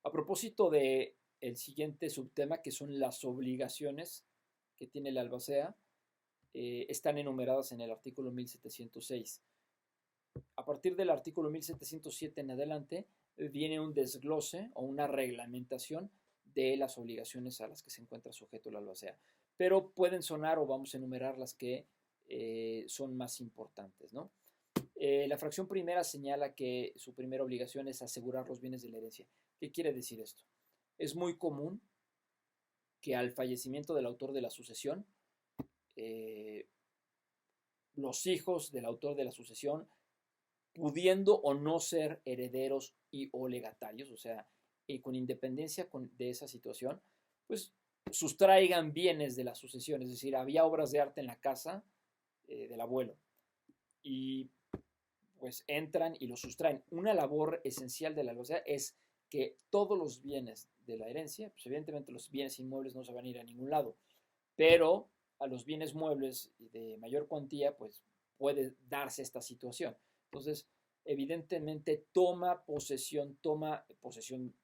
A propósito de el siguiente subtema, que son las obligaciones que tiene la albacea, están enumeradas en el artículo 1706. A partir del artículo 1707 en adelante, viene un desglose o una reglamentación de las obligaciones a las que se encuentra sujeto la albacea. Pero pueden sonar o vamos a enumerar las que son más importantes, ¿no? La fracción primera señala que su primera obligación es asegurar los bienes de la herencia. ¿Qué quiere decir esto? Es muy común que al fallecimiento del autor de la sucesión, eh, los hijos del autor de la sucesión, pudiendo o no ser herederos y o legatarios, o sea, con independencia de esa situación, pues sustraigan bienes de la sucesión. Es decir, había obras de arte en la casa del abuelo y pues entran y los sustraen. Una labor esencial de la albacea es que todos los bienes de la herencia, pues evidentemente los bienes inmuebles no se van a ir a ningún lado, pero a los bienes muebles de mayor cuantía, pues puede darse esta situación. Entonces, evidentemente toma posesión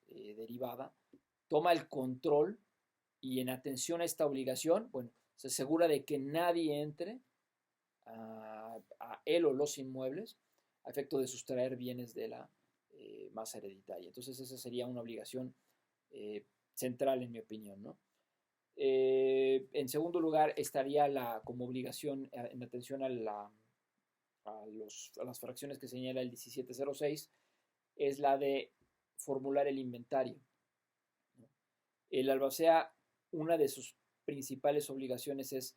derivada, toma el control y en atención a esta obligación, bueno, se asegura de que nadie entre a él o los inmuebles a efecto de sustraer bienes de la masa hereditaria. Entonces esa sería una obligación central en mi opinión, ¿no? En segundo lugar estaría como obligación en atención a las fracciones que señala el 1706, es la de formular el inventario, ¿no? El albacea, una de sus principales obligaciones es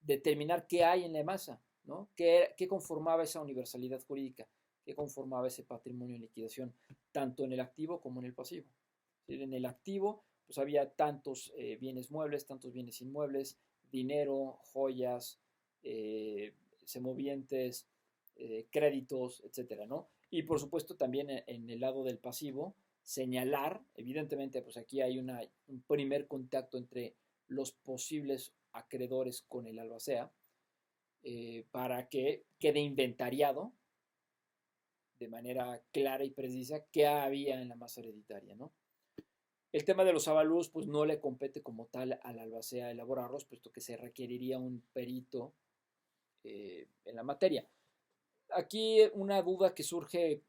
determinar qué hay en la masa, ¿no? ¿Qué conformaba esa universalidad jurídica? ¿Qué conformaba ese patrimonio en liquidación, tanto en el activo como en el pasivo? En el activo, pues había tantos bienes muebles, tantos bienes inmuebles, dinero, joyas, semovientes, créditos, etcétera, ¿no? Y por supuesto también en el lado del pasivo, señalar, evidentemente, pues aquí hay un primer contacto entre los posibles acreedores con el albacea, para que quede inventariado de manera clara y precisa qué había en la masa hereditaria, ¿no? El tema de los avalúos, pues no le compete como tal al albacea elaborarlos, puesto que se requeriría un perito en la materia. Aquí una duda que surge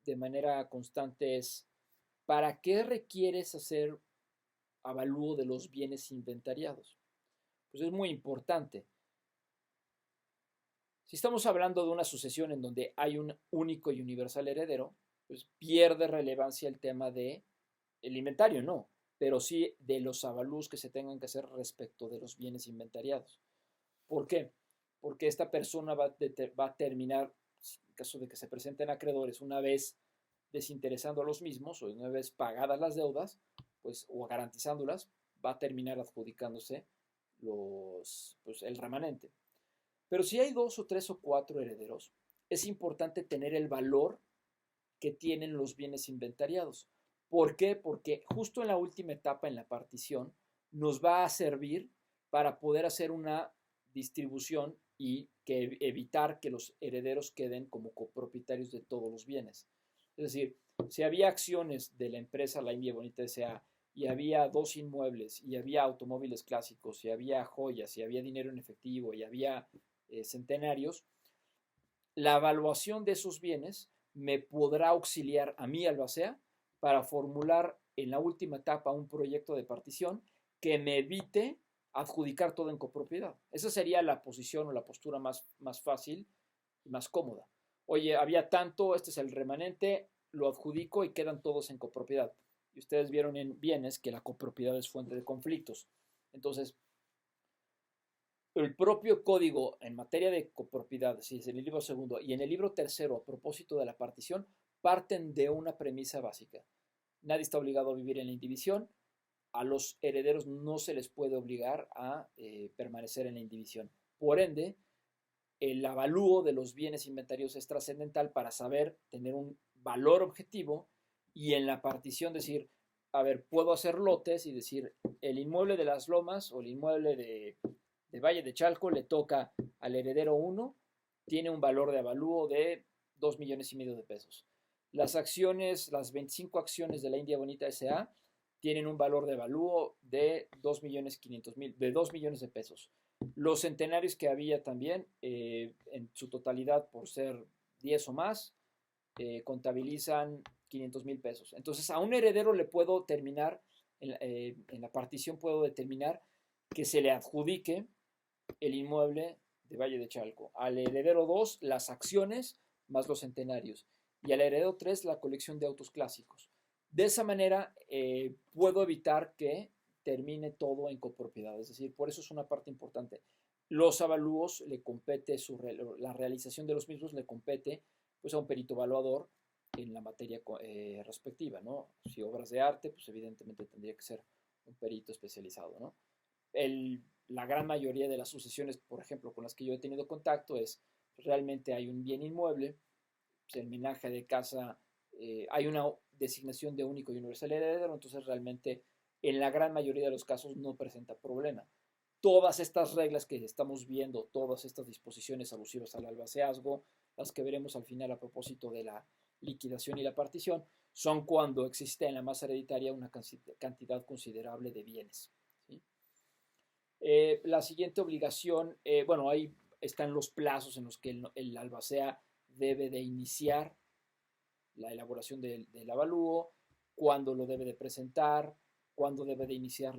de manera constante es, ¿para qué requieres hacer avalúo de los bienes inventariados? Pues es muy importante. Si estamos hablando de una sucesión en donde hay un único y universal heredero, pues pierde relevancia el tema de el inventario, no, pero sí de los avalúos que se tengan que hacer respecto de los bienes inventariados. ¿Por qué? Porque esta persona va a terminar, en caso de que se presenten acreedores, una vez desinteresando a los mismos o una vez pagadas las deudas, pues, o garantizándolas, va a terminar adjudicándose el remanente. Pero si hay dos o tres o cuatro herederos, es importante tener el valor que tienen los bienes inventariados. ¿Por qué? Porque justo en la última etapa, en la partición, nos va a servir para poder hacer una distribución y evitar que los herederos queden como copropietarios de todos los bienes. Es decir, si había acciones de la empresa La India Bonita S.A. y había dos inmuebles, y había automóviles clásicos, y había joyas, y había dinero en efectivo, y había centenarios, la evaluación de esos bienes me podrá auxiliar a mí, albacea, para formular en la última etapa un proyecto de partición que me evite adjudicar todo en copropiedad. Esa sería la posición o la postura más fácil y más cómoda. Oye, había tanto, este es el remanente, lo adjudico y quedan todos en copropiedad. Y ustedes vieron en bienes que la copropiedad es fuente de conflictos. Entonces, el propio código en materia de copropiedad, si es en el libro segundo y en el libro tercero, a propósito de la partición, parten de una premisa básica. Nadie está obligado a vivir en la indivisión. A los herederos no se les puede obligar a permanecer en la indivisión. Por ende, el avalúo de los bienes inventarios es trascendental para saber tener un valor objetivo y en la partición decir, a ver, puedo hacer lotes y decir, el inmueble de las Lomas o el inmueble de Valle de Chalco le toca al heredero 1, tiene un valor de avalúo de 2,5 millones de pesos. Las acciones, las 25 acciones de la India Bonita S.A. tienen un valor de avalúo de 2.500.000, de 2 millones de pesos. Los centenarios que había también, en su totalidad, por ser 10 o más, contabilizan 500.000 pesos. Entonces, a un heredero le puedo terminar, en la partición puedo determinar que se le adjudique el inmueble de Valle de Chalco. Al heredero 2, las acciones más los centenarios. Y al heredero 3, la colección de autos clásicos. De esa manera, puedo evitar que termine todo en copropiedad. Es decir, por eso es una parte importante. Los avalúos le compete, la realización de los mismos le compete pues, a un perito evaluador en la materia respectiva, ¿no? Si obras de arte, pues evidentemente tendría que ser un perito especializado, ¿no? La gran mayoría de las sucesiones, por ejemplo, con las que yo he tenido contacto, es realmente hay un bien inmueble, pues, el menaje de casa, hay una designación de único y universal heredero, entonces realmente en la gran mayoría de los casos no presenta problema. Todas estas reglas que estamos viendo, todas estas disposiciones alusivas al albaceazgo, las que veremos al final a propósito de la liquidación y la partición, son cuando existe en la masa hereditaria una cantidad considerable de bienes. ¿Sí? La siguiente obligación, bueno, ahí están los plazos en los que el albacea debe de iniciar la elaboración del avalúo, cuándo lo debe de presentar, cuándo debe de iniciar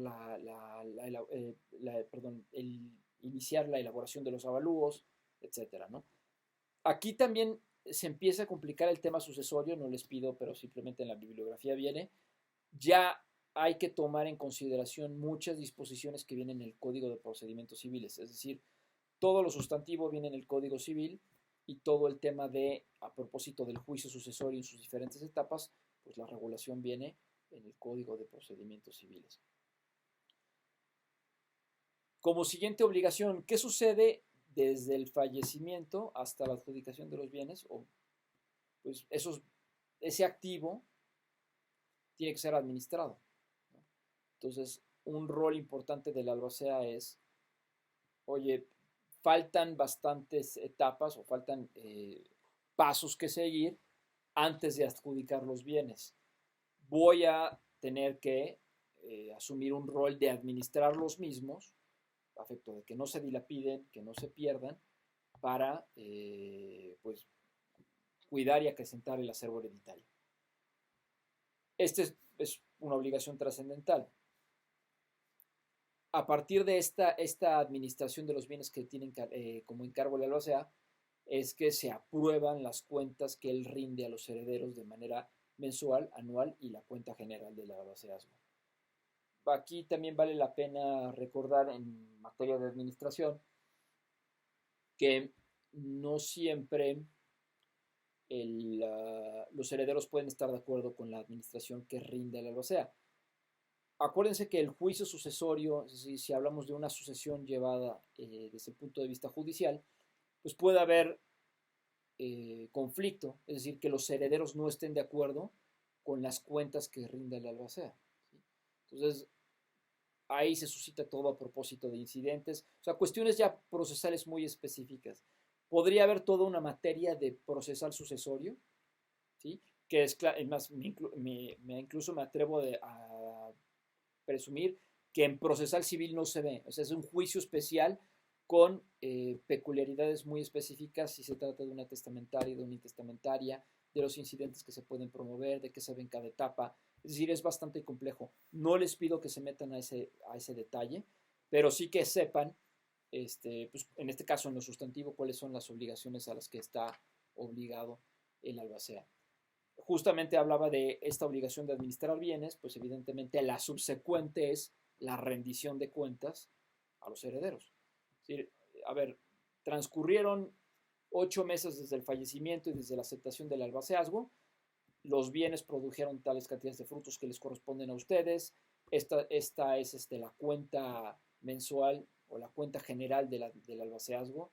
iniciar la elaboración de los avalúos, etcétera, ¿no? Aquí también se empieza a complicar el tema sucesorio, no les pido, pero simplemente en la bibliografía viene. Ya hay que tomar en consideración muchas disposiciones que vienen en el Código de Procedimientos Civiles, es decir, todo lo sustantivo viene en el Código Civil y todo el tema a propósito del juicio sucesorio en sus diferentes etapas, pues la regulación viene en el Código de Procedimientos Civiles. Como siguiente obligación, ¿qué sucede desde el fallecimiento hasta la adjudicación de los bienes? Pues ese activo tiene que ser administrado, ¿no? Entonces, un rol importante del albacea es, oye, faltan bastantes etapas o faltan pasos que seguir antes de adjudicar los bienes. Voy a tener que asumir un rol de administrar los mismos, a efecto de que no se dilapiden, que no se pierdan, para pues, cuidar y acrecentar el acervo hereditario. Esta es una obligación trascendental. A partir de esta administración de los bienes que tienen como encargo el albacea, es que se aprueban las cuentas que él rinde a los herederos de manera mensual, anual y la cuenta general del albaceazgo. Aquí también vale la pena recordar en materia de administración que no siempre los herederos pueden estar de acuerdo con la administración que rinde el albacea. Acuérdense que el juicio sucesorio, es decir, si hablamos de una sucesión llevada desde el punto de vista judicial, pues puede haber conflicto, es decir, que los herederos no estén de acuerdo con las cuentas que rinde el albacea, ¿sí? Entonces, ahí se suscita todo a propósito de incidentes, o sea, cuestiones ya procesales muy específicas. Podría haber toda una materia de procesal sucesorio, ¿sí? Que es más, incluso me atrevo a presumir que en procesal civil no se ve, o sea, es un juicio especial con peculiaridades muy específicas si se trata de una testamentaria, de una intestamentaria, de los incidentes que se pueden promover, de qué se ve en cada etapa. Es decir, es bastante complejo. No les pido que se metan a ese detalle, pero sí que sepan, pues, en este caso en lo sustantivo, cuáles son las obligaciones a las que está obligado el albacea. Justamente hablaba de esta obligación de administrar bienes, pues evidentemente la subsecuente es la rendición de cuentas a los herederos. Es decir, a ver, transcurrieron 8 meses desde el fallecimiento y desde la aceptación del albaceazgo, los bienes produjeron tales cantidades de frutos que les corresponden a ustedes, esta es la cuenta mensual o la cuenta general del albaceazgo,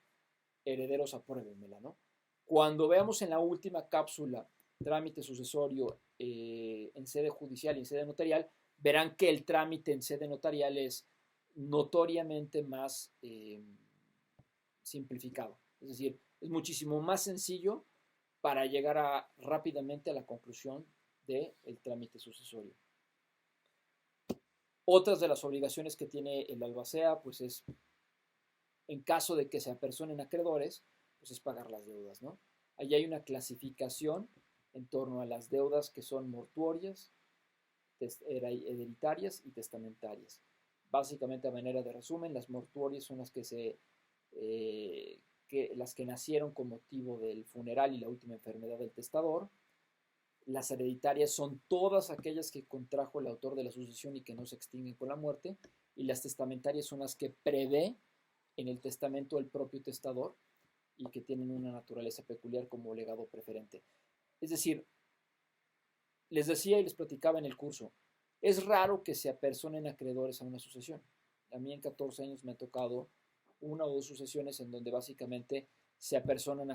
herederos apruébenmela, ¿no? Cuando veamos en la última cápsula trámite sucesorio en sede judicial y en sede notarial, verán que el trámite en sede notarial es notoriamente más simplificado. Es decir, es muchísimo más sencillo para llegar rápidamente a la conclusión del trámite sucesorio. Otras de las obligaciones que tiene el albacea, pues es, en caso de que se apersonen acreedores, pues es pagar las deudas, ¿no? Allí hay una clasificación en torno a las deudas que son mortuorias, hereditarias y testamentarias. Básicamente, a manera de resumen, las mortuorias son las las que nacieron con motivo del funeral y la última enfermedad del testador. Las hereditarias son todas aquellas que contrajo el autor de la sucesión y que no se extinguen con la muerte. Y las testamentarias son las que prevé en el testamento el propio testador y que tienen una naturaleza peculiar como legado preferente. Es decir, les decía y les platicaba en el curso, es raro que se apersonen acreedores a una sucesión. A mí en 14 años me ha tocado una o dos sucesiones en donde básicamente se apersonan